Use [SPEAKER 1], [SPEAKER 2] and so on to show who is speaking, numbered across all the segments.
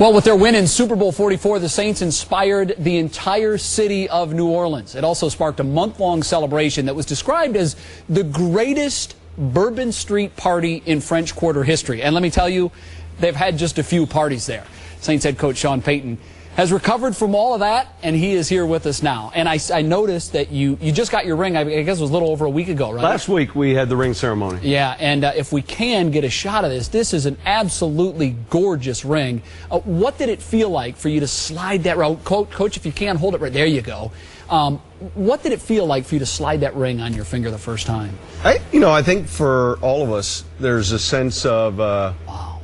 [SPEAKER 1] Well, with their win in Super Bowl 44, the Saints inspired the entire city of New Orleans. It also sparked a month-long celebration that was described as the greatest Bourbon Street party in French Quarter history. And let me tell you, they've had just a few parties there. Saints head coach Sean Payton has recovered from all of that, and he is here with us now. And I noticed that you just got your ring, I guess it was a little over a week ago, right?
[SPEAKER 2] Last week we had the ring ceremony.
[SPEAKER 1] Yeah, and if we can get a shot of this is an absolutely gorgeous ring. What did it feel like for you to slide that ring? Coach, if you can, hold it right there. You go. What did it feel like for you to slide that ring on your finger the first time?
[SPEAKER 2] I think for all of us, there's a sense of wow.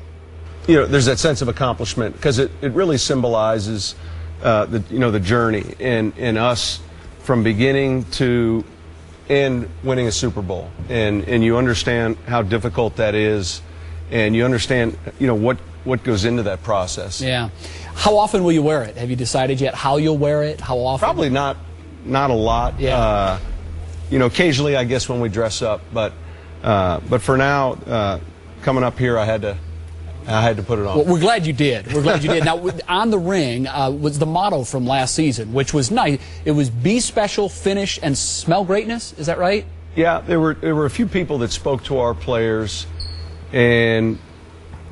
[SPEAKER 2] There's that sense of accomplishment because it really symbolizes the journey and us from beginning to end winning a Super Bowl, and you understand how difficult that is, and you understand what goes into that process.
[SPEAKER 1] Yeah. How often will you wear it? Have you decided yet how you'll wear it? How often?
[SPEAKER 2] Probably not a lot.
[SPEAKER 1] Yeah.
[SPEAKER 2] Occasionally I guess when we dress up, but for now, coming up here, I had to put it on.
[SPEAKER 1] Well, we're glad you did. We're glad you did. Now, on the ring was the motto from last season, which was nice. It was "Be special, finish, and smell greatness." Is that right?
[SPEAKER 2] Yeah, there were a few people that spoke to our players, and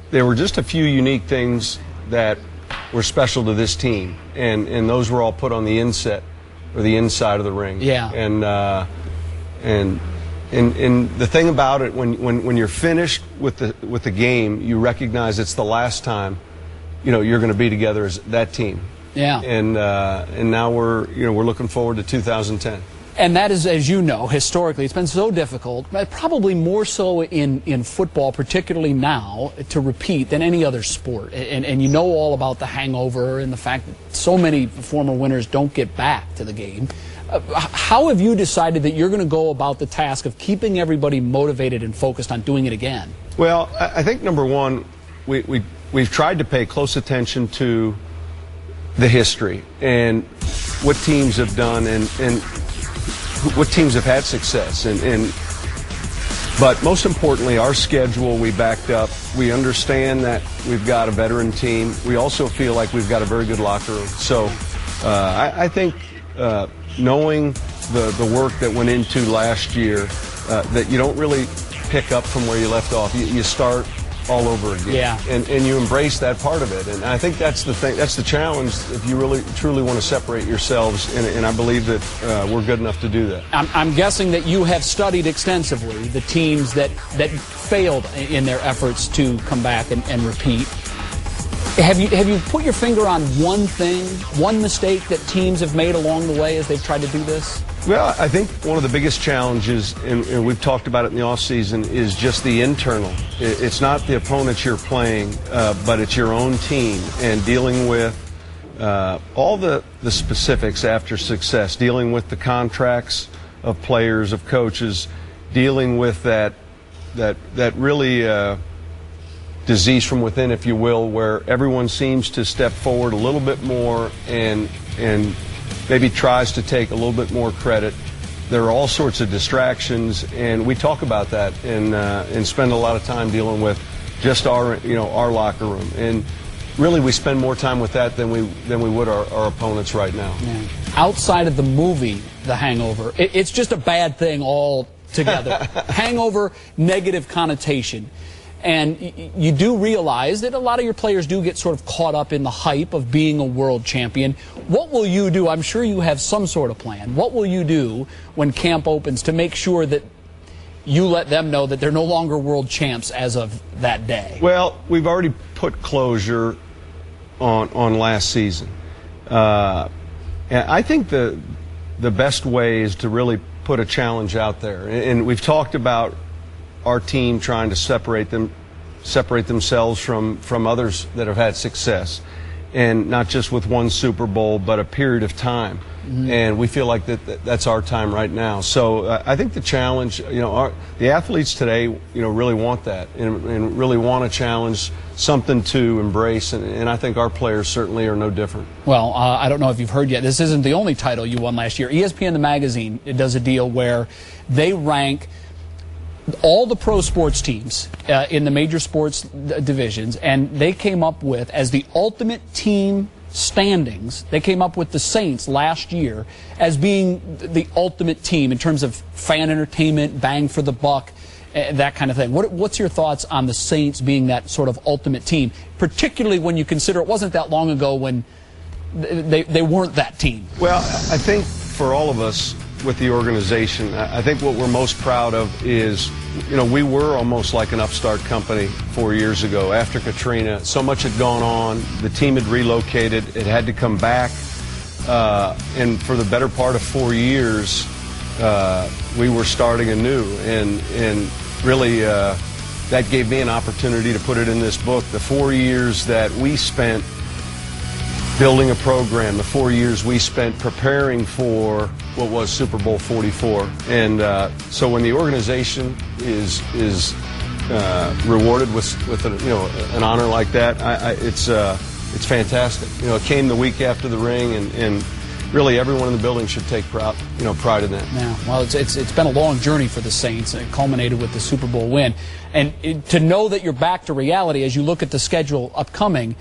[SPEAKER 2] there were just a few unique things that were special to this team, and those were all put on the inset or the inside of the ring.
[SPEAKER 1] Yeah.
[SPEAKER 2] And the thing about it, when you're finished with the game, you recognize it's the last time, you're going to be together as that team.
[SPEAKER 1] Yeah.
[SPEAKER 2] And now we're looking forward to 2010.
[SPEAKER 1] And that is, as you know, historically, it's been so difficult, probably more so in football, particularly now, to repeat than any other sport. And you know all about the hangover and the fact that so many former winners don't get back to the game. How have you decided that you're going to go about the task of keeping everybody motivated and focused on doing it again? Well,
[SPEAKER 2] I think number one, we've tried to pay close attention to the history and what teams have done and what teams have had success. But most importantly, our schedule we backed up. We understand that we've got a veteran team. We also feel like we've got a very good locker room. So I think knowing the work that went into last year, that you don't really pick up from where you left off. You start all over again.
[SPEAKER 1] Yeah.
[SPEAKER 2] And you embrace that part of it. And I think that's the thing. That's the challenge if you really truly want to separate yourselves. And I believe that we're good enough to do that.
[SPEAKER 1] I'm guessing that you have studied extensively the teams that failed in their efforts to come back and repeat. Have you put your finger on one thing, one mistake that teams have made along the way as they've tried to do this?
[SPEAKER 2] Well, I think one of the biggest challenges, and we've talked about it in the offseason, is just the internal. It's not the opponents you're playing, but it's your own team, and dealing with all the specifics after success, dealing with the contracts of players, of coaches, dealing with that really disease from within, if you will, where everyone seems to step forward a little bit more and maybe tries to take a little bit more credit. There are all sorts of distractions, and we talk about that and spend a lot of time dealing with just our locker room. And really, we spend more time with that than we would our opponents right now.
[SPEAKER 1] Yeah. Outside of the movie, The Hangover, it's just a bad thing altogether. Hangover, negative connotation. And you do realize that a lot of your players do get sort of caught up in the hype of being a world champion. What will you do? I'm sure you have some sort of plan. What will you do when camp opens to make sure that you let them know that they're no longer world champs as of that day?
[SPEAKER 2] Well, we've already put closure on last season. And I think the best way is to really put a challenge out there. And we've talked about our team trying to separate themselves from others that have had success, and not just with one Super Bowl, but a period of time. Mm-hmm. And we feel like that's our time right now. So I think the challenge, the athletes today, really want that and really want to challenge, something to embrace, and I think our players certainly are no different.
[SPEAKER 1] Well, I don't know if you've heard yet, this isn't the only title you won last year. ESPN, the magazine, it does a deal where they rank all the pro sports teams in the major sports divisions, and they came up with, as the ultimate team standings, they came up with the Saints last year as being the ultimate team in terms of fan entertainment, bang for the buck, that kind of thing. What's your thoughts on the Saints being that sort of ultimate team, particularly when you consider it wasn't that long ago when they weren't that team?
[SPEAKER 2] Well, I think for all of us with the organization, I think what we're most proud of is, you know, we were almost like an upstart company 4 years ago. After Katrina, so much had gone on. The team had relocated. It had to come back. And for the better part of 4 years, we were starting anew. And really, that gave me an opportunity to put it in this book. The 4 years that we spent building a program, the 4 years we spent preparing for what was Super Bowl 44. And so when the organization is rewarded with an honor like that, it's fantastic. You know, it came the week after the ring, and really everyone in the building should take pride in that.
[SPEAKER 1] Yeah, well, it's been a long journey for the Saints, and it culminated with the Super Bowl win. And to know that you're back to reality as you look at the schedule upcoming,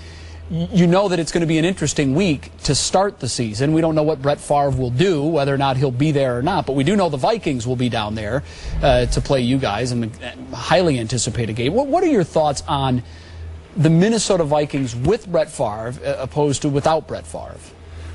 [SPEAKER 1] you know that it's going to be an interesting week to start the season. We don't know what Brett Favre will do, whether or not he'll be there or not, but we do know the Vikings will be down there to play you guys in a highly anticipated game. What are your thoughts on the Minnesota Vikings with Brett Favre opposed to without Brett Favre?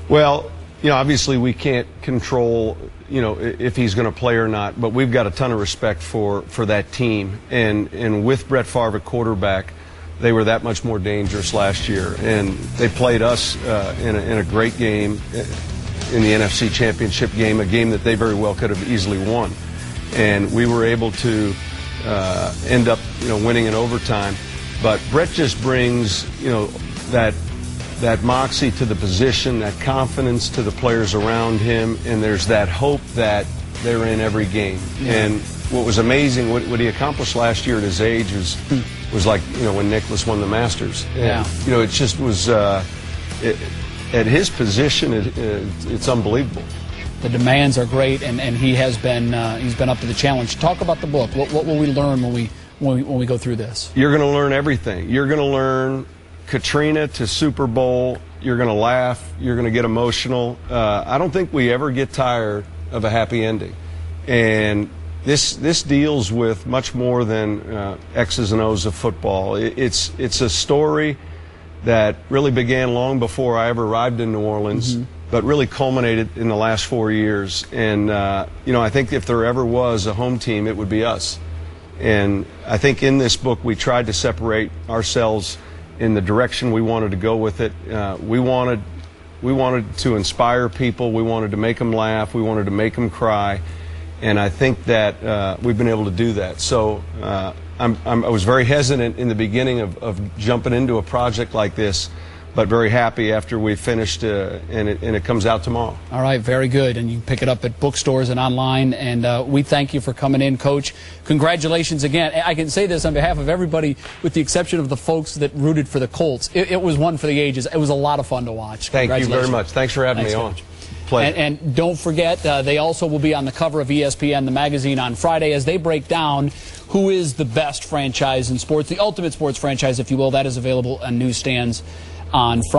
[SPEAKER 2] Well, you know, obviously we can't control, you know, if he's going to play or not, but we've got a ton of respect for that team. And with Brett Favre at quarterback, they were that much more dangerous last year, and they played us in a great game in the NFC Championship game, a game that they very well could have easily won, and we were able to end up, you know, winning in overtime. But Brett just brings, you know, that moxie to the position, that confidence to the players around him, and there's that hope that they're in every game. Yeah. And what was amazing, what he accomplished last year at his age was like, you know, when Nicklaus won the Masters. And,
[SPEAKER 1] yeah.
[SPEAKER 2] You know, it just was, at his position, it's unbelievable.
[SPEAKER 1] The demands are great, and he has been, he's been up to the challenge. Talk about the book. What will we learn when we go through this?
[SPEAKER 2] You're going to learn everything. You're going to learn Katrina to Super Bowl. You're going to laugh. You're going to get emotional. I don't think we ever get tired of a happy ending. And this deals with much more than X's and O's of football. It's a story that really began long before I ever arrived in New Orleans, but really culminated in the last 4 years. And, you know, I think if there ever was a home team, it would be us. And I think in this book we tried to separate ourselves in the direction we wanted to go with it. We wanted to inspire people. We wanted to make them laugh. We wanted to make them cry. And I think that we've been able to do that. So I was very hesitant in the beginning of jumping into a project like this, but very happy after we finished, and it comes out tomorrow. All
[SPEAKER 1] right, very good. And you can pick it up at bookstores and online. And we thank you for coming in, Coach. Congratulations again. I can say this on behalf of everybody, with the exception of the folks that rooted for the Colts. It was one for the ages. It was a lot of fun to watch.
[SPEAKER 2] Thank you very much. Thanks for having me on.
[SPEAKER 1] And don't forget, they also will be on the cover of ESPN, the magazine, on Friday as they break down who is the best franchise in sports, the ultimate sports franchise, if you will. That is available on newsstands on Friday.